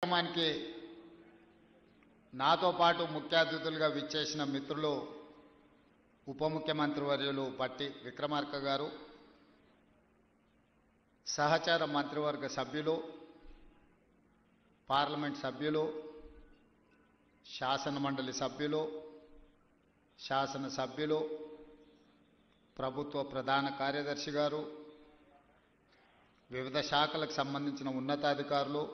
కార్యక్రమానికి నాతో పాటు ముఖ్య అతిథులుగా విచ్చేసిన మిత్రులు ఉప ముఖ్యమంత్రి వర్యులు పట్టి విక్రమార్క గారు, సహచార మంత్రివర్గ సభ్యులు, పార్లమెంట్ సభ్యులు, శాసన మండలి సభ్యులు, శాసన సభ్యులు, ప్రభుత్వ ప్రధాన కార్యదర్శి గారు, వివిధ శాఖలకు సంబంధించిన ఉన్నతాధికారులు,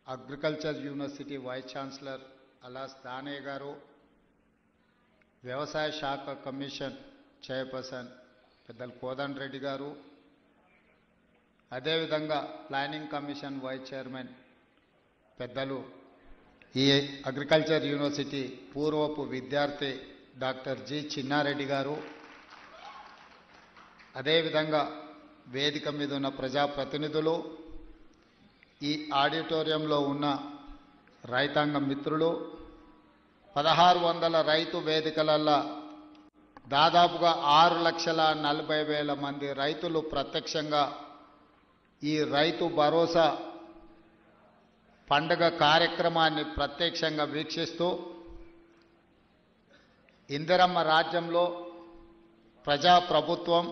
అగ్రికల్చర్ యూనివర్సిటీ వైస్ ఛాన్సలర్ అలాస్ దానే గారు, వ్యవసాయ శాఖ కమిషన్ చైర్పర్సన్ పెద్దలు కోదండ రెడ్డి గారు, అదేవిధంగా ప్లానింగ్ కమిషన్ వైస్ చైర్మన్ పెద్దలు ఈ అగ్రికల్చర్ యూనివర్సిటీ పూర్వపు విద్యార్థి డాక్టర్ జి చిన్నారెడ్డి గారు, అదేవిధంగా వేదిక మీద ఉన్న ప్రజాప్రతినిధులు, ఈ ఆడిటోరియంలో ఉన్న రైతాంగ మిత్రులు, 1600 రైతు వేదికలల్లో దాదాపుగా 6,40,000 మంది రైతులు ప్రత్యక్షంగా ఈ రైతు భరోసా పండుగ కార్యక్రమాన్ని ప్రత్యక్షంగా వీక్షిస్తూ ఇందిరమ్మ రాజ్యంలో ప్రజాప్రభుత్వం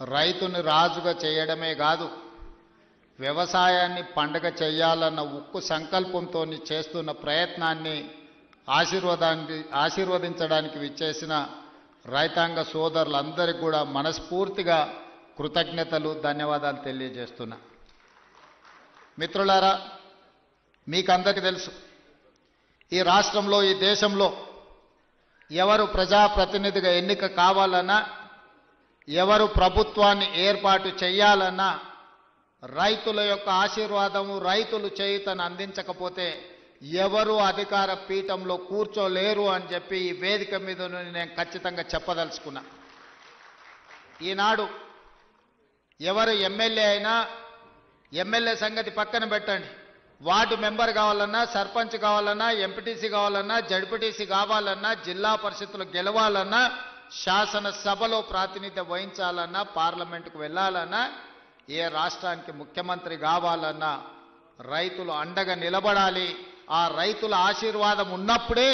రైతుని రాజుగా చేయడమే కాదు, వ్యవసాయాన్ని పండుగ చేయాలన్న ఉక్కు సంకల్పంతో చేస్తున్న ప్రయత్నాన్ని ఆశీర్వదించడానికి విచ్చేసిన రైతాంగ సోదరులందరికీ కూడా మనస్ఫూర్తిగా కృతజ్ఞతలు, ధన్యవాదాలు తెలియజేస్తున్నా. మిత్రులారా, మీకందరికీ తెలుసు, ఈ రాష్ట్రంలో, ఈ దేశంలో ఎవరు ప్రజాప్రతినిధిగా ఎన్నిక కావాలన్నా, ఎవరు ప్రభుత్వాన్ని ఏర్పాటు చేయాలన్నా రైతుల యొక్క ఆశీర్వాదము, రైతులు చేయుతను అందించకపోతే ఎవరు అధికార పీఠంలో కూర్చోలేరు అని చెప్పి ఈ వేదిక మీద నేను ఖచ్చితంగా చెప్పదలుచుకున్నా. ఈనాడు ఎవరు ఎమ్మెల్యే అయినా, ఎమ్మెల్యే సంగతి పక్కన పెట్టండి, వార్డు మెంబర్ కావాలన్నా, సర్పంచ్ కావాలన్నా, ఎంపీటీసీ కావాలన్నా, జడ్పీటీసీ కావాలన్నా, జిల్లా పరిషత్తులు గెలవాలన్నా, శాసనసభలో ప్రాతినిధ్యం వహించాలన్నా, పార్లమెంటుకు వెళ్ళాలన్నా, ఏ రాష్ట్రానికి ముఖ్యమంత్రి కావాలన్నా రైతులు అండగా నిలబడాలి. ఆ రైతుల ఆశీర్వాదం ఉన్నప్పుడే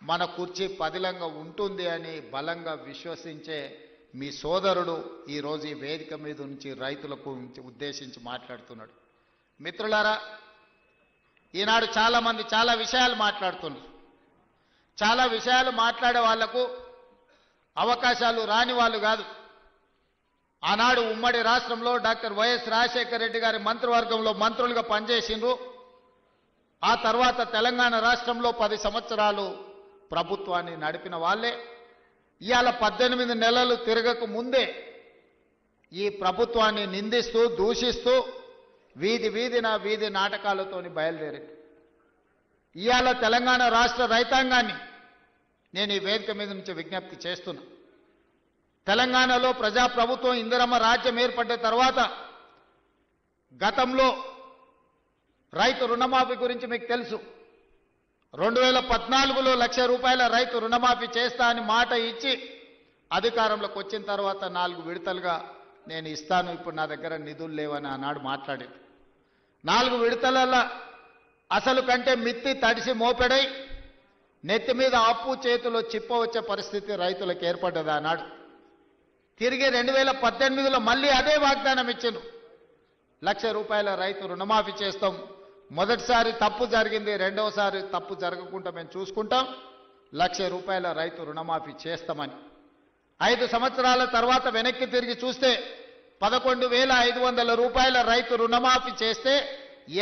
మన కుర్చీ పదిలంగా ఉంటుంది అని బలంగా విశ్వసించే మీ సోదరుడు ఈరోజు ఈ వేదిక మీద నుంచి రైతులకు ఉద్దేశించి మాట్లాడుతున్నాడు. మిత్రులారా, ఈనాడు చాలామంది చాలా విషయాలు మాట్లాడుతున్నారు. చాలా విషయాలు మాట్లాడే వాళ్లకు అవకాశాలు రాని వాళ్ళు కాదు. ఆనాడు ఉమ్మడి రాష్ట్రంలో డాక్టర్ వైఎస్ రాజశేఖర రెడ్డి గారి మంత్రివర్గంలో మంత్రులుగా పనిచేసిండ్రు. ఆ తర్వాత తెలంగాణ రాష్ట్రంలో 10 సంవత్సరాలు ప్రభుత్వాన్ని నడిపిన వాళ్ళే ఇవాళ 18 నెలలు తిరగక ముందే ఈ ప్రభుత్వాన్ని నిందిస్తూ, దూషిస్తూ వీధి నాటకాలతోని బయలుదేరింది. ఇవాళ తెలంగాణ రాష్ట్ర రైతాంగాన్ని నేను ఈ వేదిక మీద నుంచి విజ్ఞప్తి చేస్తున్నా. తెలంగాణలో ప్రజాప్రభుత్వం, ఇందిరమ్మ రాజ్యం ఏర్పడ్డ తర్వాత గతంలో రైతు రుణమాఫీ గురించి మీకు తెలుసు. 2014లో ₹1,00,000 రైతు రుణమాఫీ చేస్తా అని మాట ఇచ్చి అధికారంలోకి వచ్చిన తర్వాత 4 విడతలుగా నేను ఇస్తాను, ఇప్పుడు నా దగ్గర నిధులు లేవని ఆనాడు మాట్లాడేది. 4 విడతలలో అసలు కంటే మిత్తి తడిసి మోపెడై నెత్తి మీద అప్పు, చేతిలో చిప్ప వచ్చే పరిస్థితి రైతులకు ఏర్పడ్డది. ఆనాడు తిరిగి 2018లో మళ్ళీ అదే వాగ్దానం ఇచ్చాను, ₹1,00,000 రైతు రుణమాఫీ చేస్తాం. మొదటిసారి తప్పు జరిగింది, రెండవసారి తప్పు జరగకుండా మేము చూసుకుంటాం, ₹1,00,000 రైతు రుణమాఫీ చేస్తామని. 5 సంవత్సరాల తర్వాత వెనక్కి తిరిగి చూస్తే 11,500 రైతు రుణమాఫీ చేస్తే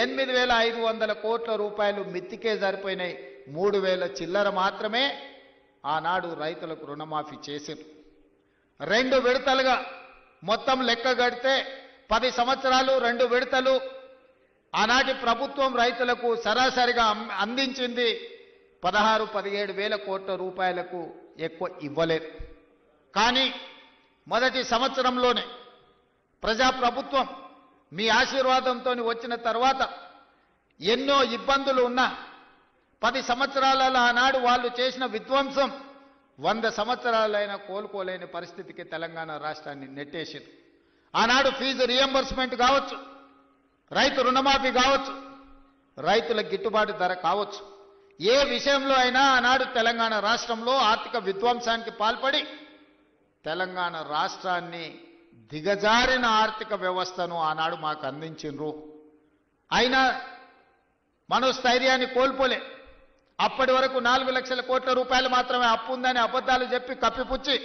8,500 కోట్ల రూపాయలు మిత్తికే సరిపోయినాయి. 3,000 చిల్లర మాత్రమే ఆనాడు రైతులకు రుణమాఫీ చేసింది. 2 విడతలుగా మొత్తం లెక్క కడితే 10 సంవత్సరాలు 2 విడతలు ఆనాటి ప్రభుత్వం రైతులకు సరాసరిగా అందించింది 16-17 వేల కోట్ల రూపాయలకు ఎక్కువ ఇవ్వలేదు. కానీ మొదటి సంవత్సరంలోనే ప్రజాప్రభుత్వం మీ ఆశీర్వాదంతో వచ్చిన తర్వాత ఎన్నో ఇబ్బందులు ఉన్నా 10 సంవత్సరాలలో ఆనాడు వాళ్ళు చేసిన విధ్వంసం 100 సంవత్సరాలైనా కోలుకోలేని పరిస్థితికి తెలంగాణ రాష్ట్రాన్ని నెట్టేసింది. ఆనాడు ఫీజు రియంబర్స్మెంట్ కావచ్చు, రైతు రుణమాఫీ కావచ్చు, రైతుల గిట్టుబాటు ధర కావచ్చు, ఏ విషయంలో అయినా ఆనాడు తెలంగాణ రాష్ట్రంలో ఆర్థిక విధ్వంసానికి పాల్పడి తెలంగాణ రాష్ట్రాన్ని దిగజారిన ఆర్థిక వ్యవస్థను ఆనాడు మాకు అందించిండ్రు. అయినా మనోస్థైర్యాన్ని కోల్పోలే. అప్పటి వరకు 4 లక్షల కోట్ల రూపాయలు మాత్రమే అప్పు ఉందని అబద్ధాలు చెప్పి కప్పిపుచ్చి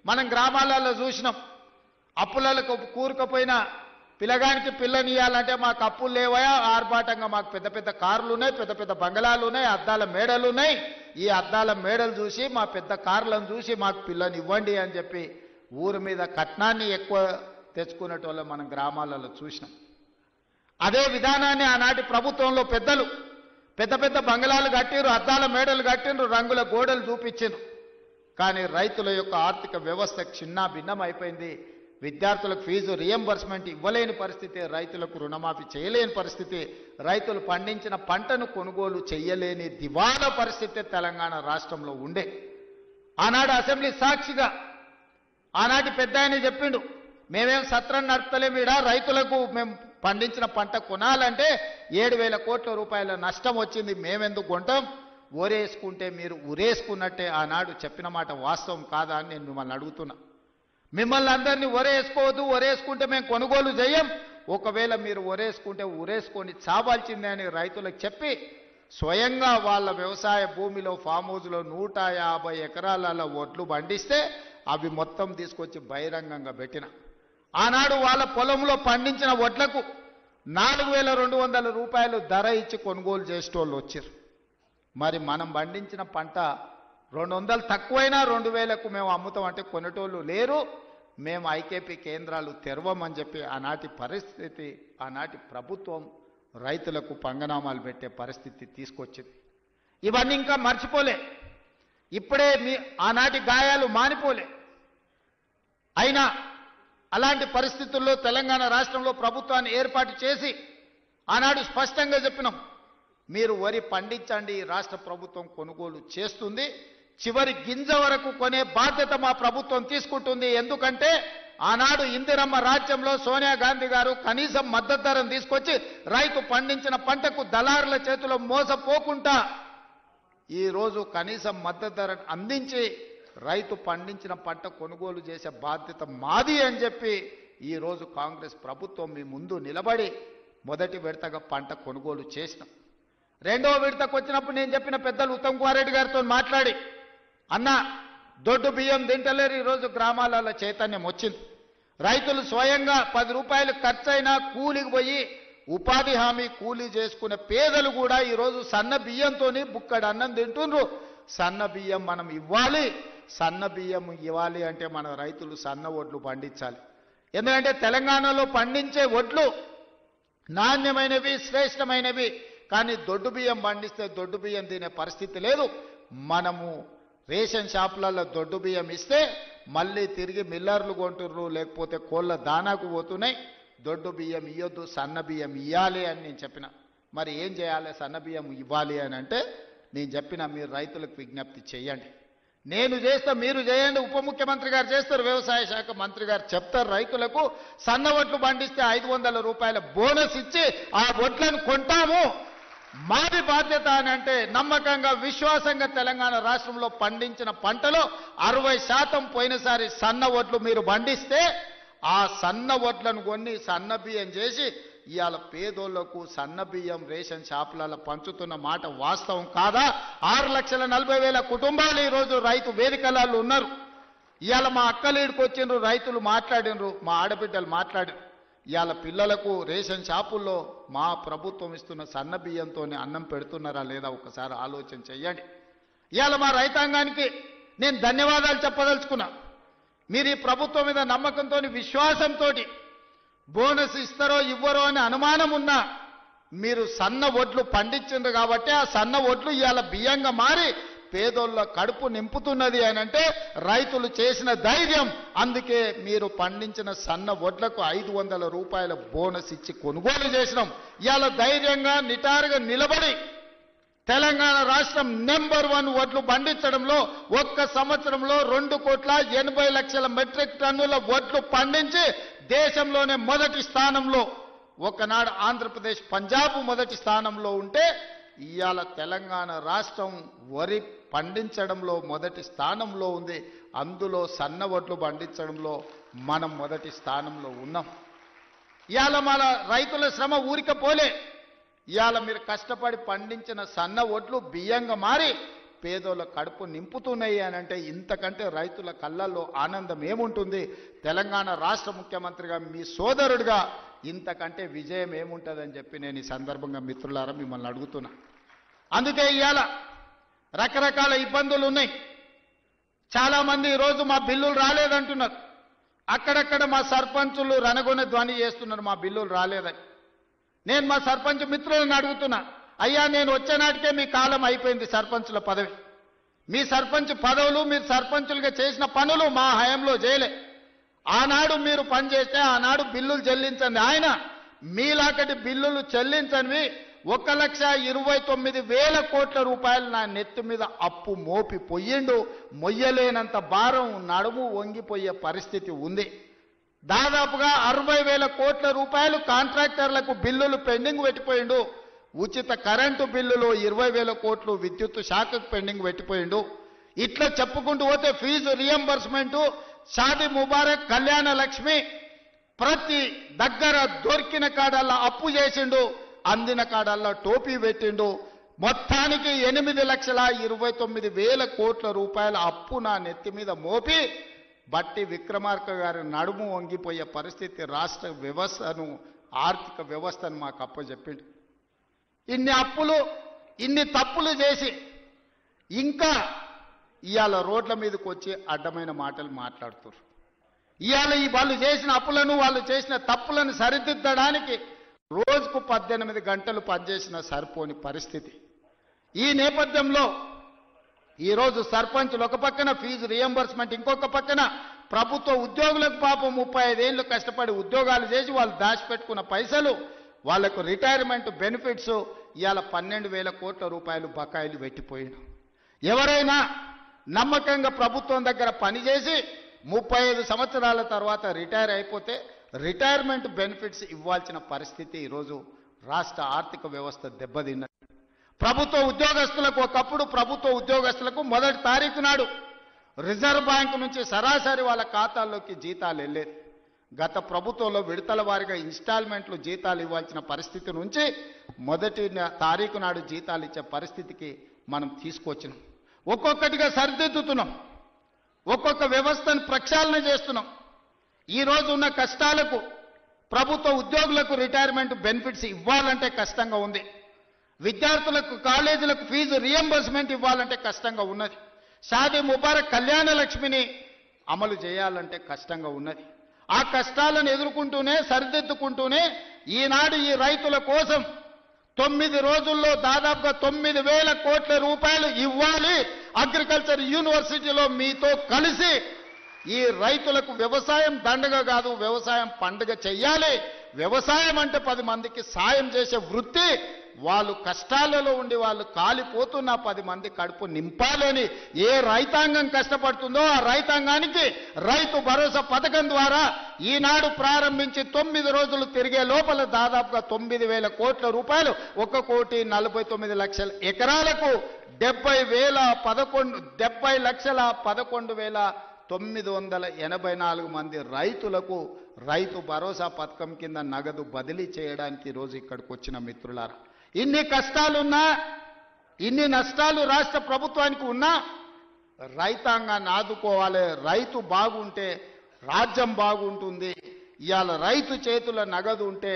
మనం గ్రామాలలో చూసినాం. అప్పులకు కూరుకుపోయిన పిల్లగానికి పిల్లనియాలంటే మాకు అప్పులు లేవయా, ఆర్భాటంగా మాకు పెద్ద పెద్ద కార్లు ఉన్నాయి, పెద్ద పెద్ద బంగళాలు ఉన్నాయి, అద్దాల మేడలు ఉన్నాయి. ఈ అద్దాల మేడలు చూసి మా పెద్ద కార్లను చూసి మాకు పిల్లని ఇవ్వండి అని చెప్పి ఊరి మీద కట్నాన్ని ఎక్కువ తెచ్చుకునేటోళ్ళ మనం గ్రామాలలో చూసినాం. అదే విధానాన్ని ఆనాటి ప్రభుత్వంలో పెద్దలు పెద్ద పెద్ద బంగళాలు కట్టిరు, అద్దాల మేడలు కట్టిండ్రు, రంగుల గోడలు చూపించిండ్రు. కానీ రైతుల యొక్క ఆర్థిక వ్యవస్థ చిన్న భిన్నం అయిపోయింది. విద్యార్థులకు ఫీజు రియంబర్స్మెంట్ ఇవ్వలేని పరిస్థితి, రైతులకు రుణమాఫీ చేయలేని పరిస్థితి, రైతులు పండించిన పంటను కొనుగోలు చేయలేని దివాలా పరిస్థితి తెలంగాణ రాష్ట్రంలో ఉండే. ఆనాడు అసెంబ్లీ సాక్షిగా ఆనాటి పెద్ద ఆయన చెప్పిండు, మేమేం సత్రం నడపలేమీడా, రైతులకు మేము పండించిన పంట కొనాలంటే 7,000 కోట్ల రూపాయల నష్టం వచ్చింది, మేమెందుకు కొంటాం, ఓరేసుకుంటే మీరు ఉరేసుకున్నట్టే. ఆనాడు చెప్పిన మాట వాస్తవం కాదా అని నేను మిమ్మల్ని అడుగుతున్నా. మిమ్మల్ని అందరినీ ఒరేసుకోవద్దు, ఒరేసుకుంటే మేము కొనుగోలు చేయం, ఒకవేళ మీరు ఒరేసుకుంటే ఉరేసుకొని చావాల్సిందే అని రైతులకు చెప్పి స్వయంగా వాళ్ళ వ్యవసాయ భూమిలో ఫామ్ హౌస్లో 150 ఎకరాల ఒడ్లు పండిస్తే అవి మొత్తం తీసుకొచ్చి బహిరంగంగా పెట్టిన. ఆనాడు వాళ్ళ పొలంలో పండించిన వడ్లకు 4,200 రూపాయలు ధర ఇచ్చి కొనుగోలు చేసేటోళ్ళు వచ్చారు. మరి మనం పండించిన పంట 200 తక్కువైనా 2,000కు మేము అమ్ముతామంటే కొనేటోళ్ళు లేరు. మేము ఐకేపీ కేంద్రాలు తెరవమని చెప్పి ఆనాటి పరిస్థితి, ఆనాటి ప్రభుత్వం రైతులకు పంగనామాలు పెట్టే పరిస్థితి తీసుకొచ్చింది. ఇవన్నీ ఇంకా మర్చిపోలే, ఇప్పుడే ఆనాటి గాయాలు మానిపోలే. అయినా అలాంటి పరిస్థితుల్లో తెలంగాణ రాష్ట్రంలో ప్రభుత్వాన్ని ఏర్పాటు చేసి ఆనాడు స్పష్టంగా చెప్పినాం, మీరు వరి పండించండి, రాష్ట్ర ప్రభుత్వం కొనుగోలు చేస్తుంది, చివరి గింజ వరకు కొనే బాధ్యత మా ప్రభుత్వం తీసుకుంటుంది. ఎందుకంటే ఆనాడు ఇందిరమ్మ రాజ్యంలో సోనియా గాంధీ గారు కనీసం మద్దతు ధరను తీసుకొచ్చి రైతు పండించిన పంటకు దళారుల చేతిలో మోసపోకుండా ఈరోజు కనీసం మద్దతు ధరను అందించి రైతు పండించిన పంట కొనుగోలు చేసే బాధ్యత మాది అని చెప్పి ఈరోజు కాంగ్రెస్ ప్రభుత్వం మీ ముందు నిలబడి మొదటి విడతగా పంట కొనుగోలు చేసినాం. రెండవ విడతకు వచ్చినప్పుడు నేను చెప్పిన పెద్దలు ఉత్తమ్ కుమార్ రెడ్డి గారితో మాట్లాడి, అన్న దొడ్డు బియ్యం తింటలేరు, ఈరోజు గ్రామాలలో చైతన్యం వచ్చింది. రైతులు స్వయంగా 10 రూపాయలు ఖర్చైనా కూలికి పోయి ఉపాధి హామీ కూలీ చేసుకునే పేదలు కూడా ఈరోజు సన్న బియ్యంతోని బుక్కడు అన్నం తింటుండ్రు. సన్న బియ్యం మనం ఇవ్వాలి, సన్న బియ్యం ఇవ్వాలి అంటే మన రైతులు సన్న వడ్లు పండించాలి. ఎందుకంటే తెలంగాణలో పండించే వడ్లు నాణ్యమైనవి, శ్రేష్టమైనవి. కానీ దొడ్డు బియ్యం పండిస్తే దొడ్డు బియ్యం తినే పరిస్థితి లేదు. మనము రేషన్ షాపులలో దొడ్డు బియ్యం ఇస్తే మళ్ళీ తిరిగి మిల్లర్లు కొంటుర్రు, లేకపోతే కోళ్ళ దానాకు పోతున్నాయి. దొడ్డు బియ్యం ఇవ్వద్దు, సన్న బియ్యం ఇవ్వాలి అని నేను చెప్పిన. మరి ఏం చేయాలి, సన్న బియ్యం ఇవ్వాలి అని అంటే నేను చెప్పిన, మీరు రైతులకు విజ్ఞప్తి చేయండి, నేను చేస్తా, మీరు చేయండి. ఉప ముఖ్యమంత్రి గారు చేస్తారు, వ్యవసాయ శాఖ మంత్రి గారు చెప్తారు, రైతులకు సన్న వడ్లు పండిస్తే 500 రూపాయల బోనస్ ఇచ్చి ఆ వడ్లను కొంటాము, మాది బాధ్యత అని అంటే నమ్మకంగా విశ్వాసంగా తెలంగాణ రాష్ట్రంలో పండించిన పంటలో 60% పోయినసారి సన్న వడ్లు మీరు పండిస్తే ఆ సన్న వడ్లను కొన్ని సన్న బియ్యం చేసి ఇవాళ పేదోళ్లకు సన్న బియ్యం రేషన్ షాపులలో పంచుతున్న మాట వాస్తవం కాదా? 6,40,000 కుటుంబాలు ఈరోజు రైతు వేదికలలో ఉన్నారు. ఇవాళ మా అక్కలీడికి వచ్చిండ్రు, రైతులు మాట్లాడినరు, మా ఆడబిడ్డలు మాట్లాడినరు. ఇవాళ పిల్లలకు రేషన్ షాపుల్లో మా ప్రభుత్వం ఇస్తున్న సన్న బియ్యంతో అన్నం పెడుతున్నారా లేదా ఒకసారి ఆలోచన చెయ్యండి. ఇవాళ మా రైతాంగానికి నేను ధన్యవాదాలు చెప్పదలుచుకున్నా. మీరు ఈ ప్రభుత్వం మీద నమ్మకంతో, విశ్వాసంతో బోనస్ ఇస్తారో ఇవ్వరో అని అనుమానం ఉన్నా మీరు సన్న వడ్లు పండించిండ్రు కాబట్టి ఆ సన్న వడ్లు ఇవాళ బియ్యంగా మారి పేదోళ్ళ కడుపు నింపుతున్నది అని అంటే రైతులు చేసిన ధైర్యం. అందుకే మీరు పండించిన సన్న వడ్లకు 500 రూపాయల బోనస్ ఇచ్చి కొనుగోలు చేసినాం. ఇవాళ ధైర్యంగా నిటారుగా నిలబడి తెలంగాణ రాష్ట్రం నెంబర్ 1 వడ్లు పండించడంలో ఒక్క సంవత్సరంలో 2,80,00,000 మెట్రిక్ టన్నుల వడ్లు పండించి దేశంలోనే మొదటి స్థానంలో ఒకనాడు ఆంధ్రప్రదేశ్ పంజాబ్ మొదటి స్థానంలో ఉంటే ఇవాళ తెలంగాణ రాష్ట్రం వరి పండించడంలో మొదటి స్థానంలో ఉంది. అందులో సన్న వడ్లు పండించడంలో మనం మొదటి స్థానంలో ఉన్నాం. ఇవాళ మన రైతుల శ్రమ ఊరిక పోలే. ఇవాళ మీరు కష్టపడి పండించిన సన్న వడ్లు బియ్యంగా మారి పేదోళ్ళ కడుపు నింపుతున్నాయి అని అంటే ఇంతకంటే రైతుల కళ్ళల్లో ఆనందం ఏముంటుంది? తెలంగాణ రాష్ట్ర ముఖ్యమంత్రిగా మీ సోదరుడిగా ఇంతకంటే విజయం ఏముంటుందని చెప్పి నేను ఈ సందర్భంగా మిత్రులారా మిమ్మల్ని అడుగుతున్నా. అందుకే ఇవాళ రకరకాల ఇబ్బందులు ఉన్నాయి. చాలామంది ఈరోజు మా బిల్లులు రాలేదంటున్నారు. అక్కడక్కడ మా సర్పంచులు రణగొన ధ్వని చేస్తున్నారు మా బిల్లులు రాలేదని. నేను మా సర్పంచ్ మిత్రులను అడుగుతున్నా, అయ్యా నేను వచ్చే నాటికే మీ కాలం అయిపోయింది సర్పంచుల పదవి. మీ సర్పంచ్ పదవులు మీరు సర్పంచులుగా చేసిన పనులు మా హయాంలో చేయలే. ఆనాడు మీరు పనిచేస్తే ఆనాడు బిల్లులు చెల్లించండి. ఆయన మీలాకటి బిల్లులు చెల్లించనివి 1,29,000 కోట్ల రూపాయలు నా నెత్తి మీద అప్పు మోపి పొయ్యిండు. మొయ్యలేనంత భారం నడుము వంగిపోయే పరిస్థితి ఉంది. దాదాపుగా 60,000 కోట్ల రూపాయలు కాంట్రాక్టర్లకు బిల్లులు పెండింగ్ పెట్టిపోయిండు. ఉచిత కరెంటు బిల్లులు 20,000 కోట్లు విద్యుత్ శాఖకు పెండింగ్ పెట్టిపోయిండు. ఇట్లా చెప్పుకుంటూ పోతే ఫీజు రియంబర్స్మెంటు, షాదీ ముబారక్, కళ్యాణ లక్ష్మి ప్రతి దగ్గర దొరికిన కాడల్లా అప్పు చేసిండు. అందిన కాడల్లా టోపీ పెట్టిండు. మొత్తానికి 8,29,000 కోట్ల రూపాయల అప్పు నా నెత్తి మీద మోపి బట్టి విక్రమార్క గారి నడుము వంగిపోయే పరిస్థితి రాష్ట్ర వ్యవస్థను, ఆర్థిక వ్యవస్థను మాకు అప్పచెప్పిండు. ఇన్ని అప్పులు, ఇన్ని తప్పులు చేసి ఇంకా ఇవాళ రోడ్ల మీదకి వచ్చి అడ్డమైన మాటలు మాట్లాడుతున్నారు. ఇవాళ వాళ్ళు చేసిన అప్పులను, వాళ్ళు చేసిన తప్పులను సరిదిద్దడానికి రోజుకు 18 గంటలు పనిచేసిన సరిపోని పరిస్థితి. ఈ నేపథ్యంలో ఈరోజు సర్పంచులు ఒక పక్కన ఫీజు రియంబర్స్మెంట్, ఇంకొక పక్కన ప్రభుత్వ ఉద్యోగులకు పాపం 35 ఏళ్ళు కష్టపడి ఉద్యోగాలు చేసి వాళ్ళు దాచిపెట్టుకున్న పైసలు, వాళ్లకు రిటైర్మెంట్ బెనిఫిట్స్ ఇవాళ 12,000 కోట్ల రూపాయలు బకాయిలు పెట్టిపోయాడు. ఎవరైనా నమ్మకంగా ప్రభుత్వం దగ్గర పనిచేసి 35 సంవత్సరాల తర్వాత రిటైర్ అయిపోతే రిటైర్మెంట్ బెనిఫిట్స్ ఇవ్వాల్సిన పరిస్థితి ఈరోజు రాష్ట్ర ఆర్థిక వ్యవస్థ దెబ్బతిన్నది. ప్రభుత్వ ఉద్యోగస్తులకు, ఒకప్పుడు ప్రభుత్వ ఉద్యోగస్తులకు మొదటి తారీఖు నాడు రిజర్వ్ బ్యాంకు నుంచి సరాసరి వాళ్ళ ఖాతాల్లోకి జీతాలు వెళ్ళేది. గత ప్రభుత్వంలో విడతల వారీగా ఇన్స్టాల్మెంట్లు జీతాలు ఇవ్వాల్సిన పరిస్థితి నుంచి మొదటి తారీఖు నాడు జీతాలు ఇచ్చే పరిస్థితికి మనం తీసుకొచ్చినాం. ఒక్కొక్కటిగా సరిదిద్దుతున్నాం, ఒక్కొక్క వ్యవస్థను ప్రక్షాళన చేస్తున్నాం. ఈ రోజు ఉన్న కష్టాలకు ప్రభుత్వ ఉద్యోగులకు రిటైర్మెంట్ బెనిఫిట్స్ ఇవ్వాలంటే కష్టంగా ఉంది. విద్యార్థులకు, కాలేజీలకు ఫీజు రియంబర్స్మెంట్ ఇవ్వాలంటే కష్టంగా ఉన్నది. షాదీ ముబారక్, కళ్యాణ లక్ష్మిని అమలు చేయాలంటే కష్టంగా ఉన్నది. ఆ కష్టాలను ఎదుర్కొంటూనే, సరిదిద్దుకుంటూనే ఈనాడు ఈ రైతుల కోసం 9 రోజుల్లో దాదాపుగా 9,000 కోట్ల రూపాయలు ఇవ్వాలి. అగ్రికల్చర్ యూనివర్సిటీలో మీతో కలిసి ఈ రైతులకు వ్యవసాయం దండగ కాదు, వ్యవసాయం పండుగ చెయ్యాలి. వ్యవసాయం అంటే 10 మందికి సాయం చేసే వృత్తి. వాళ్ళు కష్టాలలో ఉండి వాళ్ళు కాలిపోతున్న 10 మంది కడుపు నింపాలని ఏ రైతాంగం కష్టపడుతుందో ఆ రైతాంగానికి రైతు భరోసా పథకం ద్వారా ఈనాడు ప్రారంభించి 9 రోజులు తిరిగే లోపల దాదాపుగా 9,000 కోట్ల రూపాయలు, 1,49,00,000 ఎకరాలకు 70,11,984 మంది రైతులకు రైతు భరోసా పథకం కింద నగదు బదిలీ చేయడానికి ఈరోజు ఇక్కడికి వచ్చిన మిత్రులారా, ఇన్ని కష్టాలున్నా, ఇన్ని నష్టాలు రాష్ట్ర ప్రభుత్వానికి ఉన్నా రైతాంగాన్ని ఆదుకోవాలి. రైతు బాగుంటే రాజ్యం బాగుంటుంది. ఇవాళ రైతు చేతుల నగదు ఉంటే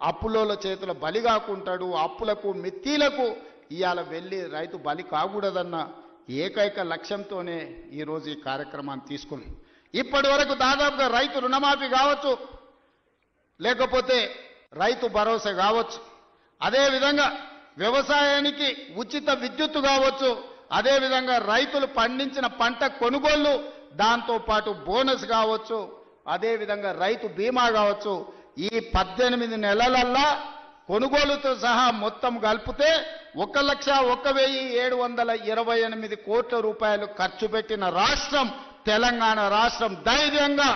అప్పులోల చేతుల బలి కాకుంటాడు. అప్పులకు, మిత్తీలకు ఇవాళ వెళ్ళి రైతు బలి కాకూడదన్న ఏకైక లక్ష్యంతోనే ఈరోజు ఈ కార్యక్రమాన్ని తీసుకున్నాం. ఇప్పటి వరకు దాదాపుగా రైతు రుణమాఫీ కావచ్చు, లేకపోతే రైతు భరోసా కావచ్చు, అదేవిధంగా వ్యవసాయానికి ఉచిత విద్యుత్తు కావచ్చు, అదేవిధంగా రైతులు పండించిన పంట కొనుగోళ్లు, దాంతోపాటు బోనస్ కావచ్చు, అదేవిధంగా రైతు బీమా కావచ్చు. ఈ 18 నెలలల్లా కొనుగోలుతో సహా మొత్తం కలిపితే 1,01,728 కోట్ల రూపాయలు ఖర్చు పెట్టిన రాష్ట్రం తెలంగాణ రాష్ట్రం. ధైర్యంగా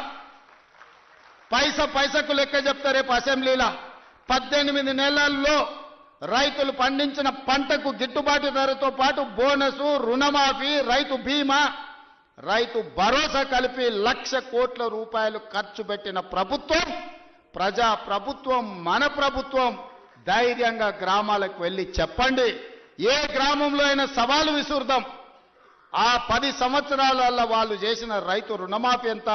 పైసకు లెక్క చెప్తా రేపు అసెంబ్లీలో 18 నెలల్లో రైతులు పండించిన పంటకు గిట్టుబాటు ధరతో పాటు బోనసు, రుణమాఫీ, రైతు బీమా, రైతు భరోసా కలిపి 1,00,000 కోట్ల రూపాయలు ఖర్చు పెట్టిన ప్రభుత్వం, ప్రజా ప్రభుత్వం, మన ప్రభుత్వం. ధైర్యంగా గ్రామాలకు వెళ్ళి చెప్పండి. ఏ గ్రామంలో అయినా సవాలు విసురుదాం. ఆ 10 సంవత్సరాలలో వాళ్ళు చేసిన రైతు రుణమాఫీ ఎంత,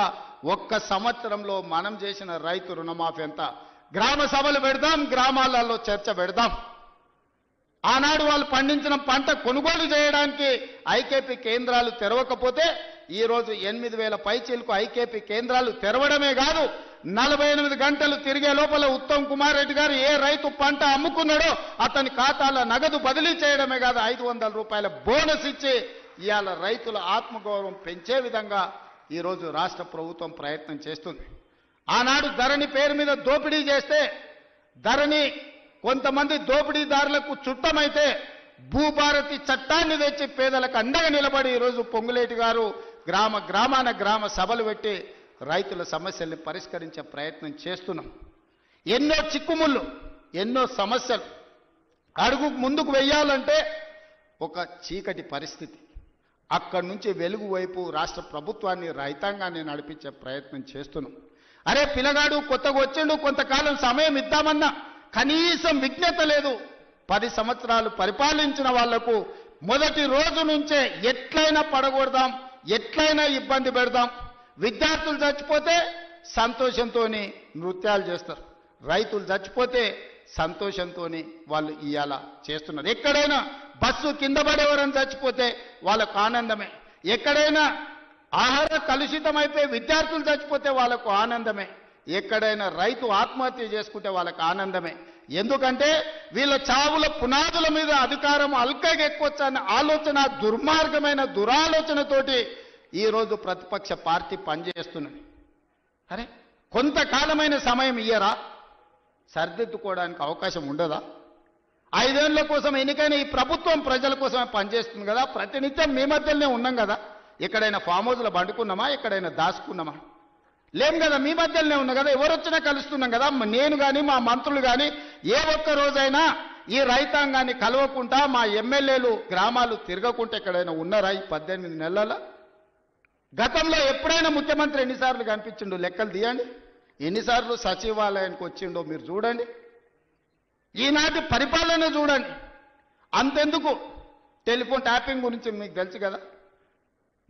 ఒక్క సంవత్సరంలో మనం చేసిన రైతు రుణమాఫీ ఎంత. గ్రామ సభలు పెడదాం, గ్రామాలలో చర్చ పెడదాం. ఆనాడు వాళ్ళు పండించిన పంట కొనుగోలు చేయడానికి ఐకేపీ కేంద్రాలు తెరవకపోతే ఈరోజు 8,000 పైచీలకు ఐకేపీ కేంద్రాలు తెరవడమే కాదు, 48 గంటలు తిరిగే లోపల ఉత్తమ్ కుమార్ రెడ్డి గారు ఏ రైతు పంట అమ్ముకున్నాడో అతని ఖాతాలో నగదు బదిలీ చేయడమే కాదు, 500 రూపాయల బోనస్ ఇచ్చి ఇవాళ రైతుల ఆత్మగౌరవం పెంచే విధంగా ఈరోజు రాష్ట్ర ప్రభుత్వం ప్రయత్నం చేస్తుంది. ఆనాడు ధరణి పేరు మీద దోపిడీ చేస్తే, ధరణి కొంతమంది దోపిడీదారులకు చుట్టమైతే భూభారతి చట్టాన్ని తెచ్చి పేదలకు అండగా నిలబడి ఈరోజు పొంగులేటి గారు గ్రామాన గ్రామ సభలు పెట్టి రైతుల సమస్యల్ని పరిష్కరించే ప్రయత్నం చేస్తున్నాం. ఎన్నో చిక్కుముళ్ళు, ఎన్నో సమస్యలు అడుగు ముందుకు వెయ్యాలంటే ఒక చీకటి పరిస్థితి. అక్కడి నుంచి వెలుగు వైపు రాష్ట్ర ప్రభుత్వాన్ని, రైతాంగాన్ని నడిపించే ప్రయత్నం చేస్తున్నాం. అరే పిల్లగాడు కొత్తగా వచ్చిండు, కొంతకాలం సమయం ఇద్దామన్నా కనీసం విజ్ఞత లేదు. 10 సంవత్సరాలు పరిపాలించిన వాళ్లకు మొదటి రోజు నుంచే ఎట్లయినా పడగొడదాం, ఎట్లయినా ఇబ్బంది పెడదాం. విద్యార్థులు చచ్చిపోతే సంతోషంతో నృత్యాలు చేస్తారు, రైతులు చచ్చిపోతే సంతోషంతో వాళ్ళు ఇవాళ చేస్తున్నారు. ఎక్కడైనా బస్సు కింద పడేవారని చచ్చిపోతే వాళ్ళకు ఆనందమే, ఎక్కడైనా ఆహార కలుషితమైపోయి విద్యార్థులు చచ్చిపోతే వాళ్ళకు ఆనందమే, ఎక్కడైనా రైతు ఆత్మహత్య చేసుకుంటే వాళ్ళకు ఆనందమే. ఎందుకంటే వీళ్ళ చావుల పునాదుల మీద అధికారం అల్కగా ఎక్కొచ్చన్న ఆలోచన, దుర్మార్గమైన దురాలోచనతోటి ఈరోజు ప్రతిపక్ష పార్టీ పనిచేస్తున్నది. అరే కొంతకాలమైన సమయం ఇయ్యరా, సరిదిద్దుకోవడానికి అవకాశం ఉండదా? 5 ఏళ్ల కోసం ఎన్నికైన ఈ ప్రభుత్వం ప్రజల కోసమే పనిచేస్తుంది కదా. ప్రతినిత్యం మీ మధ్యలోనే ఉన్నాం కదా. ఎక్కడైనా ఫామ్ హౌస్లో పండుకున్నామా, ఎక్కడైనా దాచుకున్నామా? లేం కదా, మీ మధ్యలోనే ఉన్నా కదా. ఎవరు వచ్చినా కలుస్తున్నాం కదా. నేను కానీ మా మంత్రులు కానీ ఏ ఒక్క రోజైనా ఈ రైతాంగాన్ని కలవకుండా, మా ఎమ్మెల్యేలు గ్రామాలు తిరగకుంటే ఎక్కడైనా ఉన్నారా ఈ 18 నెలల? గతంలో ఎప్పుడైనా ముఖ్యమంత్రి ఎన్నిసార్లు కనిపించిండో లెక్కలు తీయండి. ఎన్నిసార్లు సచివాలయానికి వచ్చిండో మీరు చూడండి. ఈనాటి పరిపాలన చూడండి. అంతెందుకు, టెలిఫోన్ ట్యాపింగ్ గురించి మీకు తెలుసు కదా.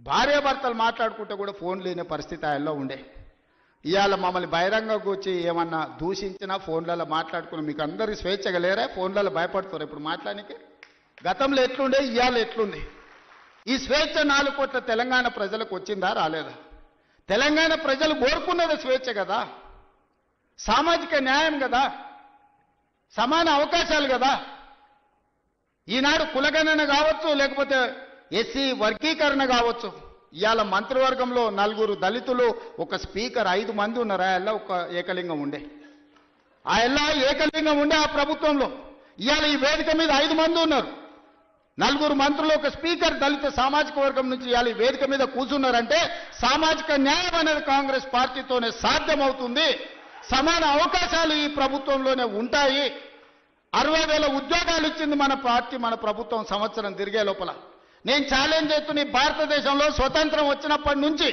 భార్యాభర్తలు మాట్లాడుకుంటే కూడా ఫోన్ లేని పరిస్థితి ఆయనలో ఉండే. ఇవాళ మమ్మల్ని బహిరంగంగా వచ్చి ఏమన్నా దూషించినా ఫోన్లలో మాట్లాడుకున్నా మీకు అందరికీ స్వేచ్ఛగా లేరా? ఫోన్లలో భయపడుతారు ఇప్పుడు మాట్లాడానికి. గతంలో ఎట్లుండే, ఇవాళ ఎట్లుంది? ఈ స్వేచ్ఛ 4 కోట్ల తెలంగాణ ప్రజలకు వచ్చిందా, రాలేదా? తెలంగాణ ప్రజలు కోరుకున్నది స్వేచ్ఛ కదా, సామాజిక న్యాయం కదా, సమాన అవకాశాలు కదా. ఈనాడు కులగణన కావచ్చు, లేకపోతే ఎస్సీ వర్గీకరణ కావచ్చు. ఇవాళ మంత్రివర్గంలో 4 దళితులు, ఒక స్పీకర్, 5 మంది ఉన్నారు. ఆ ఒక ఏకలింగం ఉండే, ఆ ఏకలింగం ఉండే ఆ ప్రభుత్వంలో. ఇవాళ ఈ వేదిక మీద 5 మంది ఉన్నారు. 4 మంత్రులు, ఒక స్పీకర్ దళిత సామాజిక వర్గం నుంచి ఇవాళ ఈ వేదిక మీద కూర్చున్నారంటే సామాజిక న్యాయం అనేది కాంగ్రెస్ పార్టీతోనే సాధ్యమవుతుంది. సమాన అవకాశాలు ఈ ప్రభుత్వంలోనే ఉంటాయి. 60,000 ఉద్యోగాలు ఇచ్చింది మన పార్టీ, మన ప్రభుత్వం సంవత్సరం తిరిగే లోపల. నేను ఛాలెంజ్ చేస్తున్న, భారతదేశంలో స్వతంత్రం వచ్చినప్పటి నుంచి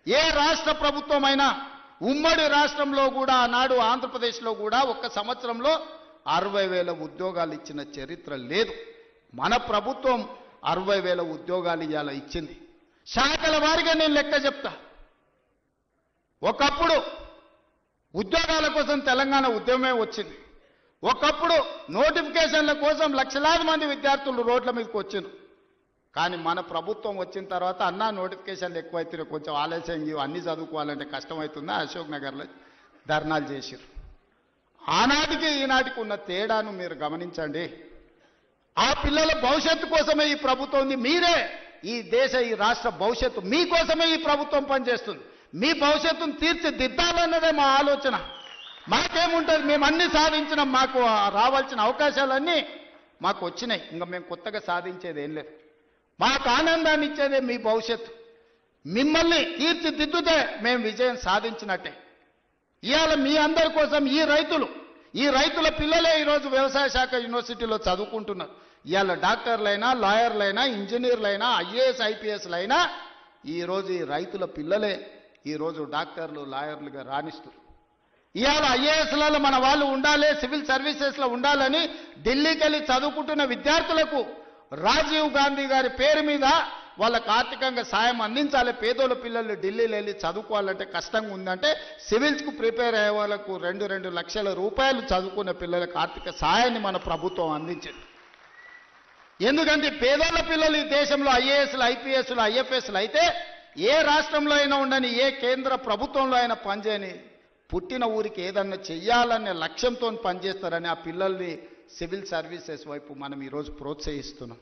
ఏ రాష్ట్ర ప్రభుత్వమైనా, ఉమ్మడి రాష్ట్రంలో కూడా, ఆనాడు ఆంధ్రప్రదేశ్లో కూడా ఒక్క సంవత్సరంలో 60,000 ఉద్యోగాలు ఇచ్చిన చరిత్ర లేదు. మన ప్రభుత్వం 60,000 ఉద్యోగాలు ఇవాళ ఇచ్చింది. శాఖల వారిగా నేను లెక్క చెప్తా. ఒకప్పుడు ఉద్యోగాల కోసం తెలంగాణ ఉద్యమమే వచ్చింది. ఒకప్పుడు నోటిఫికేషన్ల కోసం లక్షలాది మంది విద్యార్థులు రోడ్ల మీదకి వచ్చిండ్రు. కానీ మన ప్రభుత్వం వచ్చిన తర్వాత అన్నా నోటిఫికేషన్లు ఎక్కువైతే కొంచెం ఆలస్యం, అన్నీ చదువుకోవాలంటే కష్టమవుతుందా, అశోక్ నగర్లో ధర్నాలు చేసిరు. ఆనాటికి ఈనాటికి ఉన్న తేడాను మీరు గమనించండి. ఆ పిల్లల భవిష్యత్తు కోసమే ఈ ప్రభుత్వం ఉంది. మీరే ఈ దేశ, ఈ రాష్ట్ర భవిష్యత్తు మీకోసమే ఈ ప్రభుత్వం పనిచేస్తుంది. మీ భవిష్యత్తును తీర్చిదిద్దాలన్నదే మా ఆలోచన. మాకేముంటుంది, మేము అన్ని సాధించినాం, మాకు రావాల్సిన అవకాశాలన్నీ మాకు వచ్చినాయి. ఇంకా మేము కొత్తగా సాధించేది ఏం లేదు. మాకు ఆనందాన్ని ఇచ్చేదే మీ భవిష్యత్తు. మిమ్మల్ని తీర్చిదిద్దుతే మేము విజయం సాధించినట్టే. ఇవాళ మీ అందరి కోసం ఈ రైతులు ఈ రైతుల పిల్లలే ఈరోజు వ్యవసాయ శాఖ యూనివర్సిటీలో చదువుకుంటున్నారు. ఇవాళ డాక్టర్లైనా, లాయర్లైనా, ఇంజనీర్లైనా, ఐఏఎస్ ఐపీఎస్లైనా ఈరోజు ఈ రైతుల పిల్లలే ఈరోజు డాక్టర్లు, లాయర్లుగా రాణిస్తారు. ఇవాళ ఐఏఎస్లలో మన వాళ్ళు ఉండాలి, సివిల్ సర్వీసెస్లో ఉండాలని ఢిల్లీకి వెళ్ళి చదువుకుంటున్న విద్యార్థులకు రాజీవ్ గాంధీ గారి పేరు మీద వాళ్ళకు ఆర్థికంగా సాయం అందించాలి. పేదోళ్ళ పిల్లలు ఢిల్లీలో వెళ్ళి చదువుకోవాలంటే కష్టంగా ఉందంటే సివిల్స్కు ప్రిపేర్ అయ్యే వాళ్ళకు 2 లక్షల రూపాయలు చదువుకునే పిల్లలకు ఆర్థిక సాయాన్ని మన ప్రభుత్వం అందించింది. ఎందుకంటే పేదోళ్ళ పిల్లలు ఈ దేశంలో ఐఏఎస్లు, ఐపీఎస్లు, ఐఎఫ్ఎస్లు అయితే ఏ రాష్ట్రంలో అయినా ఉండని, ఏ కేంద్ర ప్రభుత్వంలో అయినా పనిచేయని, పుట్టిన ఊరికి ఏదన్నా చెయ్యాలనే లక్ష్యంతో పనిచేస్తారని ఆ పిల్లల్ని సివిల్ సర్వీసెస్ వైపు మనం ఈరోజు ప్రోత్సహిస్తున్నాం.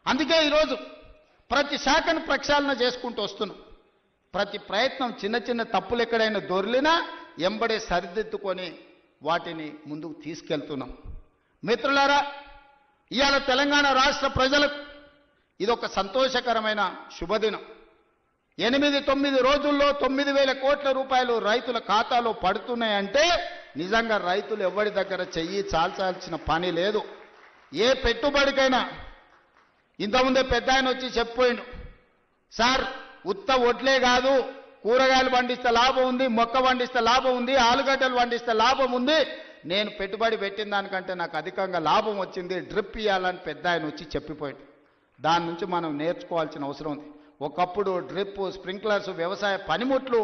అందుకే ఈరోజు ప్రతి శాఖను ప్రక్షాళన చేసుకుంటూ వస్తున్నాం. ప్రతి ప్రయత్నం చిన్న చిన్న తప్పులు ఎక్కడైనా దొర్లినా ఎంబడే సరిదిద్దుకొని వాటిని ముందుకు తీసుకెళ్తున్నాం. మిత్రులారా, ఇవాళ తెలంగాణ రాష్ట్ర ప్రజలకు ఇదొక సంతోషకరమైన శుభదినం. 8-9 రోజుల్లో 9,000 కోట్ల రూపాయలు రైతుల ఖాతాలో పడుతున్నాయంటే నిజంగా రైతులు ఎవరి దగ్గర చెయ్యి చాల్చాల్సిన పని లేదు. ఏ పెట్టుబడికైనా ఇంతకుముందే పెద్ద ఆయన వచ్చి చెప్పిపోయిండు, సార్ ఉత్త ఒడ్లే కాదు, కూరగాయలు పండిస్తే లాభం ఉంది, మొక్క పండిస్తే లాభం ఉంది, ఆలుగడ్డలు పండిస్తే లాభం ఉంది, నేను పెట్టుబడి పెట్టిన దానికంటే నాకు అధికంగా లాభం వచ్చింది, డ్రిప్ ఇవ్వాలని పెద్ద ఆయన వచ్చి చెప్పిపోయిండు. దాని నుంచి మనం నేర్చుకోవాల్సిన అవసరం ఉంది. ఒకప్పుడు డ్రిప్, స్ప్రింక్లర్స్, వ్యవసాయ పనిముట్లు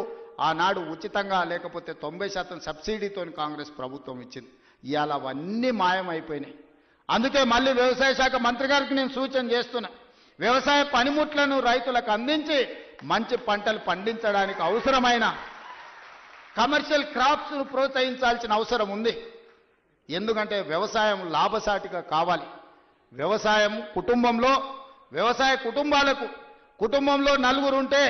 ఆనాడు ఉచితంగా లేకపోతే 90% సబ్సిడీతో కాంగ్రెస్ ప్రభుత్వం ఇచ్చింది. ఇవాళ అవన్నీ మాయమైపోయినాయి. అందుకే మళ్ళీ వ్యవసాయ శాఖ మంత్రి గారికి నేను సూచన చేస్తున్నా, వ్యవసాయ పనిముట్లను రైతులకు అందించి మంచి పంటలు పండించడానికి అవసరమైన కమర్షియల్ క్రాప్స్ను ప్రోత్సహించాల్సిన అవసరం ఉంది. ఎందుకంటే వ్యవసాయం లాభసాటిగా కావాలి. వ్యవసాయం వ్యవసాయ కుటుంబంలో 4 ఉంటే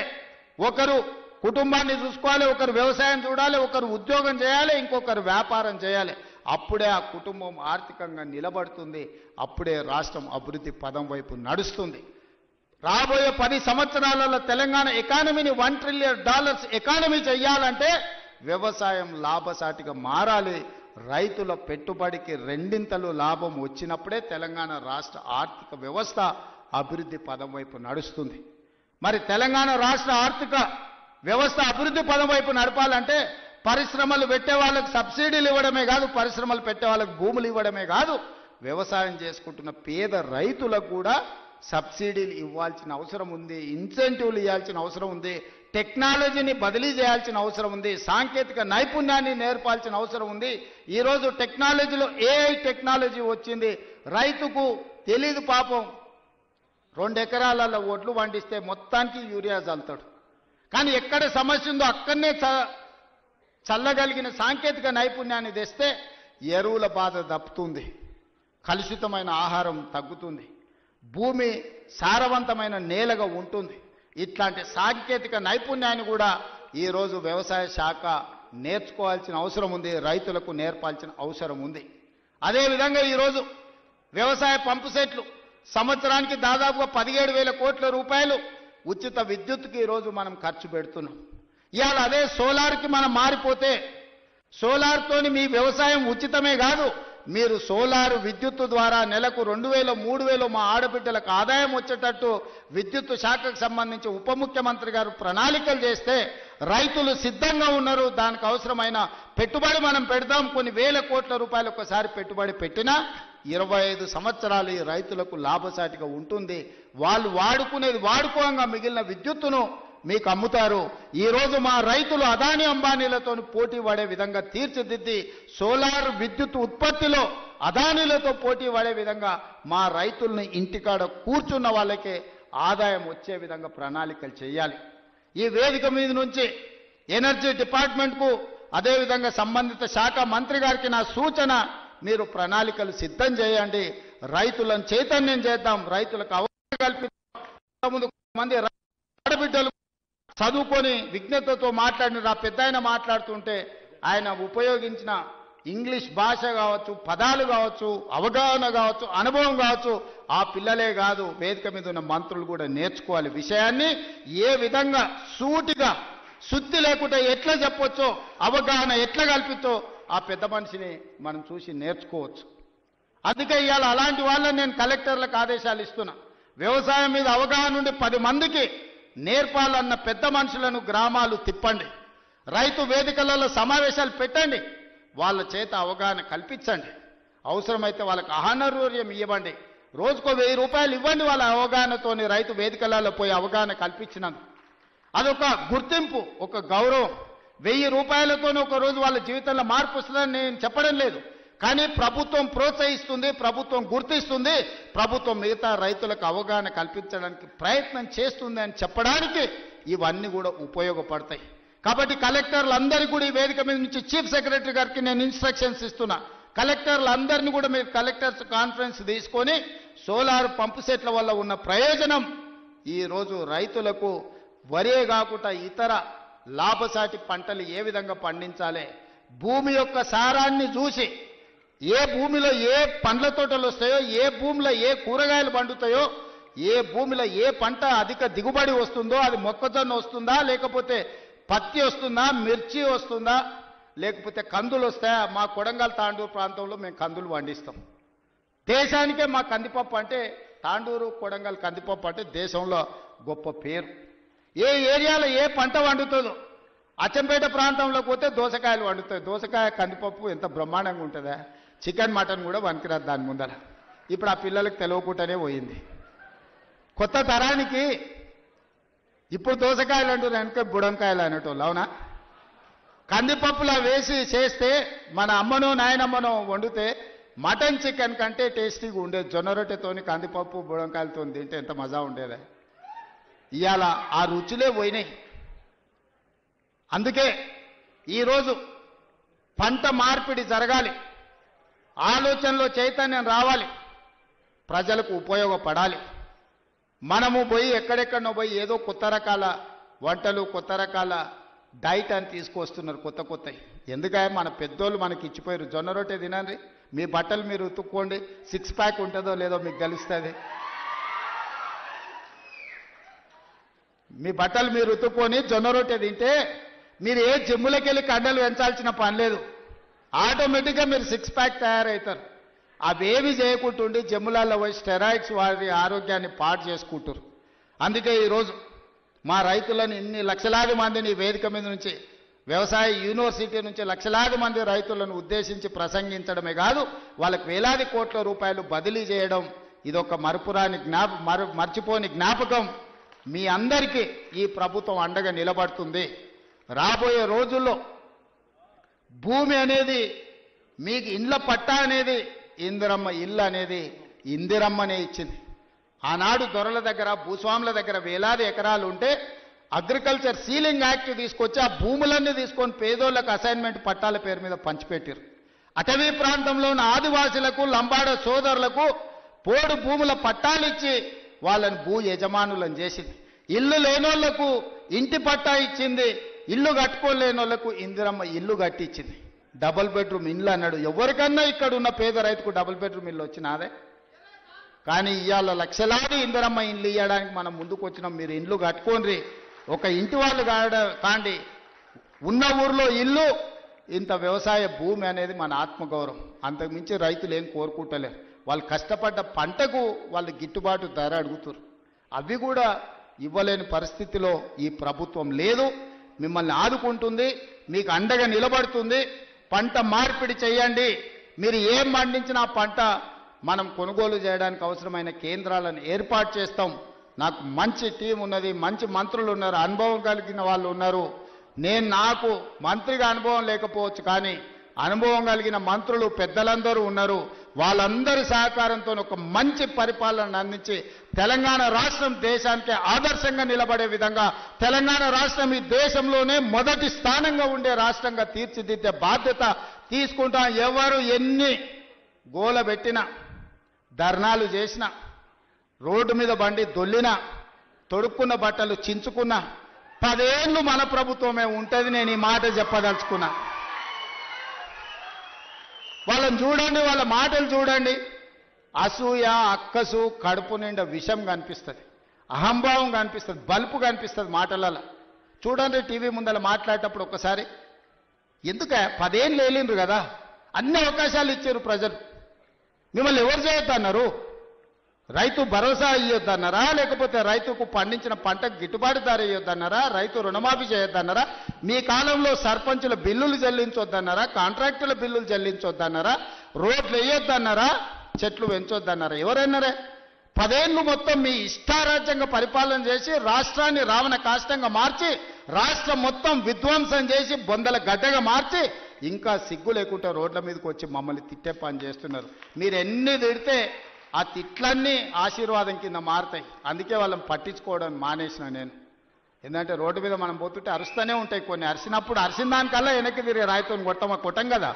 ఒకరు కుటుంబాన్ని చూసుకోవాలి, ఒకరు వ్యవసాయం చూడాలి, ఒకరు ఉద్యోగం చేయాలి, ఇంకొకరు వ్యాపారం చేయాలి. అప్పుడే ఆ కుటుంబం ఆర్థికంగా నిలబడుతుంది. అప్పుడే రాష్ట్రం అభివృద్ధి పదం వైపు నడుస్తుంది. రాబోయే 10 సంవత్సరాలలో తెలంగాణ ఎకానమీని $1 ట్రిలియన్ ఎకానమీ చేయాలంటే వ్యవసాయం లాభసాటిగా మారాలి. రైతుల పెట్టుబడికి 2 లాభం వచ్చినప్పుడే తెలంగాణ రాష్ట్ర ఆర్థిక వ్యవస్థ అభివృద్ధి పదం వైపు నడుస్తుంది. మరి తెలంగాణ రాష్ట్ర ఆర్థిక వ్యవస్థ అభివృద్ధి పదం వైపు నడపాలంటే పరిశ్రమలు పెట్టే వాళ్ళకు సబ్సిడీలు ఇవ్వడమే కాదు, పరిశ్రమలు పెట్టే వాళ్ళకు భూములు ఇవ్వడమే కాదు, వ్యవసాయం చేసుకుంటున్న పేద రైతులకు కూడా సబ్సిడీలు ఇవ్వాల్సిన అవసరం ఉంది, ఇన్సెంటివ్లు ఇవ్వాల్సిన అవసరం ఉంది, టెక్నాలజీని బదిలీ చేయాల్సిన అవసరం ఉంది, సాంకేతిక నైపుణ్యాన్ని నేర్పాల్సిన అవసరం ఉంది. ఈరోజు టెక్నాలజీలో ఏఐ టెక్నాలజీ వచ్చింది. రైతుకు తెలీదు పాపం, 2 ఎకరాలలో ఒడ్లు పండిస్తే మొత్తానికి యూరియా చల్లుతాడు. కానీ ఎక్కడ సమస్య ఉందో అక్కడనే చల్లగలిగిన సాంకేతిక నైపుణ్యాన్ని తెస్తే ఎరువుల బాధ దప్పుతుంది, కలుషితమైన ఆహారం తగ్గుతుంది, భూమి సారవంతమైన నేలగా ఉంటుంది. ఇట్లాంటి సాంకేతిక నైపుణ్యాన్ని కూడా ఈరోజు వ్యవసాయ శాఖ నేర్చుకోవాల్సిన అవసరం ఉంది, రైతులకు నేర్పాల్సిన అవసరం ఉంది. అదేవిధంగా ఈరోజు వ్యవసాయ పంపు సెట్లు సంవత్సరానికి దాదాపుగా 17,000 కోట్ల రూపాయలు ఉచిత విద్యుత్తుకి ఈరోజు మనం ఖర్చు పెడుతున్నాం. ఇవాళ అదే సోలార్కి మనం మారిపోతే సోలార్తోని మీ వ్యవసాయం ఉచితమే కాదు, మీరు సోలార్ విద్యుత్తు ద్వారా నెలకు 2,000, 3,000 మా ఆడబిడ్డలకు ఆదాయం వచ్చేటట్టు విద్యుత్తు శాఖకు సంబంధించి ఉప ముఖ్యమంత్రి గారు ప్రణాళికలు చేస్తే రైతులు సిద్ధంగా ఉన్నారు. దానికి అవసరమైన పెట్టుబడి మనం పెడదాం. కొన్ని వేల కోట్ల రూపాయలు ఒకసారి పెట్టుబడి పెట్టినా 25 సంవత్సరాలు ఈ రైతులకు లాభసాటిగా ఉంటుంది. వాళ్ళు వాడుకునేది వాడుకోగా మిగిలిన విద్యుత్తును మీకు అమ్ముతారు. ఈరోజు మా రైతులు అదాని అంబానీలతో పోటీ పడే విధంగా తీర్చిదిద్ది సోలార్ విద్యుత్ ఉత్పత్తిలో అదానీలతో పోటీ పడే విధంగా మా రైతుల్ని ఇంటికాడ కూర్చున్న వాళ్ళకే ఆదాయం వచ్చే విధంగా ప్రణాళికలు చేయాలి. ఈ వేదిక మీద నుంచి ఎనర్జీ డిపార్ట్మెంట్కు అదేవిధంగా సంబంధిత శాఖ మంత్రి గారికి నా సూచన, మీరు ప్రణాళికలు సిద్ధం చేయండి, రైతులను చైతన్యం చేద్దాం, రైతులకు అవగాహన కల్పిద్దాం. ముందు మంది ఆడబిడ్డలు చదువుకొని విజ్ఞతతో మాట్లాడిన ఆ పెద్ద ఆయన మాట్లాడుతుంటే ఆయన ఉపయోగించిన ఇంగ్లీష్ భాష కావచ్చు, పదాలు కావచ్చు, అవగాహన కావచ్చు, అనుభవం కావచ్చు, ఆ పిల్లలే కాదు వేదిక మీద ఉన్న మంత్రులు కూడా నేర్చుకోవాలి. విషయాన్ని ఏ విధంగా సూటిగా శుద్ధి లేకుండా ఎట్లా చెప్పొచ్చో, అవగాహన ఎట్లా కల్పించో ఆ పెద్ద మనిషిని మనం చూసి నేర్చుకోవచ్చు. అందుకే ఇవాళ అలాంటి వాళ్ళని నేను కలెక్టర్లకు ఆదేశాలు ఇస్తున్నా. వ్యవసాయం మీద అవగాహన ఉండి 10 మందికి నేర్పాలన్న పెద్ద మనుషులను గ్రామాలు తిప్పండి. రైతు వేదికలలో సమావేశాలు పెట్టండి. వాళ్ళ చేత అవగాహన కల్పించండి. అవసరమైతే వాళ్ళకి ఆహారూర్యం ఇవ్వండి. రోజుకో 1000 రూపాయలు ఇవ్వండి. వాళ్ళ అవగాహనతోని రైతు వేదికలలో పోయి అవగాహన కల్పించినందుకు అదొక గుర్తింపు, ఒక గౌరవం. 1000 రూపాయలతోనే ఒక రోజు వాళ్ళ జీవితంలో మార్పు వస్తుందని నేను చెప్పడం లేదు. కానీ ప్రభుత్వం ప్రోత్సహిస్తుంది, ప్రభుత్వం గుర్తిస్తుంది, ప్రభుత్వం మిగతా రైతులకు అవగాహన కల్పించడానికి ప్రయత్నం చేస్తుంది అని చెప్పడానికి ఇవన్నీ కూడా ఉపయోగపడతాయి. కాబట్టి కలెక్టర్లందరికీ కూడా ఈ వేదిక మీద నుంచి చీఫ్ సెక్రటరీ గారికి నేను ఇన్స్ట్రక్షన్స్ ఇస్తున్నా. కలెక్టర్లందరినీ కూడా మీరు కలెక్టర్స్ కాన్ఫరెన్స్ తీసుకొని సోలార్ పంపు సెట్ల వల్ల ఉన్న ప్రయోజనం ఈరోజు రైతులకు వరే కాకుండా ఇతర లాభసాటి పంటలు ఏ విధంగా పండించాలి, భూమి యొక్క సారాన్ని చూసి ఏ భూమిలో ఏ పండ్ల తోటలు వస్తాయో, ఏ భూమిలో ఏ కూరగాయలు పండుతాయో, ఏ భూమిలో ఏ పంట అధిక దిగుబడి వస్తుందో, అది మొక్కజొన్న వస్తుందా, లేకపోతే పత్తి వస్తుందా, మిర్చి వస్తుందా, లేకపోతే కందులు వస్తాయా. మా కొడంగల్ తాండూరు ప్రాంతంలో మేము కందులు పండిస్తాం. దేశానికే మా కందిపప్పు అంటే, తాండూరు కొడంగల్ కందిపప్పు అంటే దేశంలో గొప్ప పేరు. ఏ ఏరియాలో ఏ పంట వండుతుందో, అచ్చంపేట ప్రాంతంలోకి పోతే దోసకాయలు వండుతాయి. దోసకాయ కందిపప్పు ఎంత బ్రహ్మాండంగా ఉంటుందా. చికెన్ మటన్ కూడా వనికిరాదు దాని ముందర. ఇప్పుడు ఆ పిల్లలకు తెలియకుండానే పోయింది. కొత్త తరానికి ఇప్పుడు దోసకాయలు అంటారు, వెనక బుడంకాయలు అనేటోళ్ళు. అవునా? కందిపప్పులా వేసి చేస్తే మన అమ్మనో నాయనమ్మనో వండితే మటన్ చికెన్ కంటే టేస్టీగా ఉండేది. జొన్న రొట్టెతోని కందిపప్పు బుడంకాయలతో తింటే ఎంత మజా ఉండేదా. ఇవాళ ఆ రుచులే పోయినాయి. అందుకే ఈరోజు పంట మార్పిడి జరగాలి, ఆలోచనలో చైతన్యం రావాలి, ప్రజలకు ఉపయోగపడాలి. మనము పోయి ఎక్కడెక్కడనో పోయి ఏదో కొత్త రకాల వంటలు, కొత్త రకాల డైట్ అని తీసుకొస్తున్నారు కొత్త కొత్తవి. ఎందుకంటే మన పెద్దోళ్ళు మనకి ఇచ్చిపోయారు. జొన్న రొట్టె తినండి, మీ బట్టలు మీరు ఉతుక్కోండి, 6 ప్యాక్ ఉంటుందో లేదో మీకు తెలుస్తుంది. మీ బట్టలు మీరు ఉతుక్కొని జొన్న రొట్టె తింటే మీరు ఏ జిమ్ములకి వెళ్ళి కండలు పెంచాల్సిన పని లేదు. ఆటోమేటిక్గా మీరు 6 ప్యాక్ తయారవుతారు. అవేవి చేయకుంటుండి జిమ్ములలో పోయి స్టెరాయిడ్స్ వారి ఆరోగ్యాన్ని పాడు చేసుకుంటారు. అందుకే ఈరోజు మా రైతులను ఇన్ని లక్షలాది మందిని వేదిక మీద నుంచి, వ్యవసాయ యూనివర్సిటీ నుంచి లక్షలాది మంది రైతులను ఉద్దేశించి ప్రసంగించడమే కాదు, వాళ్ళకు వేలాది కోట్ల రూపాయలు బదిలీ చేయడం ఇదొక మర్చిపోని జ్ఞాపకం. మీ అందరికీ ఈ ప్రభుత్వం అండగా నిలబడుతుంది. రాబోయే రోజుల్లో భూమి అనేది మీకు ఇండ్ల పట్టా అనేది ఇందిరమ్మ ఇల్లు అనేది ఇందిరమ్మనే ఇచ్చింది. ఆనాడు దొరల దగ్గర, భూస్వాముల దగ్గర వేలాది ఎకరాలు ఉంటే అగ్రికల్చర్ సీలింగ్ యాక్ట్ తీసుకొచ్చి ఆ భూములన్నీ తీసుకొని పేదోళ్లకు అసైన్మెంట్ పట్టాల పేరు మీద పంచిపెట్టారు. అటవీ ప్రాంతంలో ఉన్న ఆదివాసులకు, లంబాడ సోదరులకు పోడు భూముల పట్టాలిచ్చి వాళ్ళని భూ యజమానులను చేసింది. ఇల్లు లేనోళ్లకు ఇంటి పట్టా ఇచ్చింది, ఇల్లు కట్టుకోలేని వాళ్ళకు ఇందిరమ్మ ఇల్లు కట్టించింది. డబుల్ బెడ్రూమ్ ఇల్లు అన్నాడు. ఎవరికన్నా ఇక్కడ ఉన్న పేద రైతుకు డబుల్ బెడ్రూమ్ ఇల్లు వచ్చినాదే. కానీ ఇవాళ లక్షలాది ఇందిరమ్మ ఇల్లు ఇవ్వడానికి మనం ముందుకు వచ్చినాం. మీరు ఇండ్లు కట్టుకోండి, ఒక ఇంటి వాళ్ళు కాండి, ఉన్న ఊర్లో ఇల్లు, ఇంత వ్యవసాయ భూమి అనేది మన ఆత్మగౌరవం. అంతకుమించి రైతులు ఏం కోరుకుంటలేరు. వాళ్ళు కష్టపడ్డ పంటకు వాళ్ళు గిట్టుబాటు ధర అడుగుతారు. అవి కూడా ఇవ్వలేని పరిస్థితిలో ఈ ప్రభుత్వం లేదు. మిమ్మల్ని ఆదుకుంటుంది, మీకు అండగా నిలబడుతుంది. పంట మార్పిడి చేయండి. మీరు ఏం పండించినా పంట మనం కొనుగోలు చేయడానికి అవసరమైన కేంద్రాలను ఏర్పాటు చేస్తాం. నాకు మంచి టీం ఉన్నది, మంచి మంత్రులు ఉన్నారు, అనుభవం కలిగిన వాళ్ళు ఉన్నారు. నాకు మంత్రిగా అనుభవం లేకపోవచ్చు, కానీ అనుభవం కలిగిన మంత్రులు పెద్దలందరూ ఉన్నారు. వాళ్ళందరి సహకారంతో ఒక మంచి పరిపాలన అందించి తెలంగాణ రాష్ట్రం దేశానికి ఆదర్శంగా నిలబడే విధంగా, తెలంగాణ రాష్ట్రం ఈ దేశంలోనే మొదటి స్థానంగా ఉండే రాష్ట్రంగా తీర్చిదిద్దే బాధ్యత తీసుకుంటాం. ఎవరు ఎన్ని గోల పెట్టినా, ధర్నాలు చేసినా, రోడ్డు మీద బండి దొల్లినా, తొడుక్కున్న బట్టలు చించుకున్నా 10 ఏళ్ళు మన ప్రభుత్వమే ఉంటుంది. నేను ఈ మాట చెప్పదలుచుకున్నా. వాళ్ళని చూడండి, వాళ్ళ మాటలు చూడండి. అసూయ, అక్కసు, కడుపు నిండా విషం కనిపిస్తుంది, అహంభావం కనిపిస్తుంది, బల్పు కనిపిస్తుంది మాటలలో. చూడండి టీవీ ముందర మాట్లాడేటప్పుడు ఒక్కసారి ఎందుక 10 ఏళ్ళు ఏలిండ్రు కదా, అన్ని అవకాశాలు ఇచ్చారు ప్రజలు. మిమ్మల్ని ఎవరు చేయొద్దన్నారు? రైతు భరోసా ఇవ్వద్దన్నారా? లేకపోతే రైతుకు పండించిన పంటకు గిట్టుబాటు ధర ఇవ్వద్దన్నారా? రైతు రుణమాఫీ చేయొద్దన్నారా? మీ కాలంలో సర్పంచుల బిల్లులు చెల్లించొద్దన్నారా? కాంట్రాక్టుల బిల్లులు చెల్లించొద్దన్నారా? రోడ్లు వేయొద్దన్నారా? చెట్లు పెంచొద్దన్నారా? ఎవరన్నారే? 10 ఏళ్ళు మొత్తం మీ ఇష్టారాజ్యంగా పరిపాలన చేసి రాష్ట్రాన్ని రావణ కాష్టంగా మార్చి రాష్ట్రం మొత్తం విధ్వంసం చేసి బొందల గడ్డగా మార్చి ఇంకా సిగ్గు లేకుండా రోడ్ల మీదకి వచ్చి మమ్మల్ని తిట్టే పని చేస్తున్నారు. మీరు ఎన్ని తిడితే ఆ తిట్లన్నీ ఆశీర్వాదం కింద మారుతాయి. అందుకే వాళ్ళని పట్టించుకోవడం మానేసిన నేను. ఎందుకంటే రోడ్డు మీద మనం పోతుంటే అరుస్తూనే ఉంటాయి కొన్ని. అరిసినప్పుడు అరిసిన దానికల్లా వెనక్కి తిరిగి రాయితో కొట్టం కదా.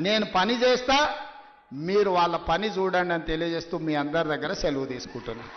నేను పని చేస్తా, మీరు వాళ్ళ పని చూడండి అని తెలియజేస్తూ మీ అందరి దగ్గర సెలవు తీసుకుంటున్నాను.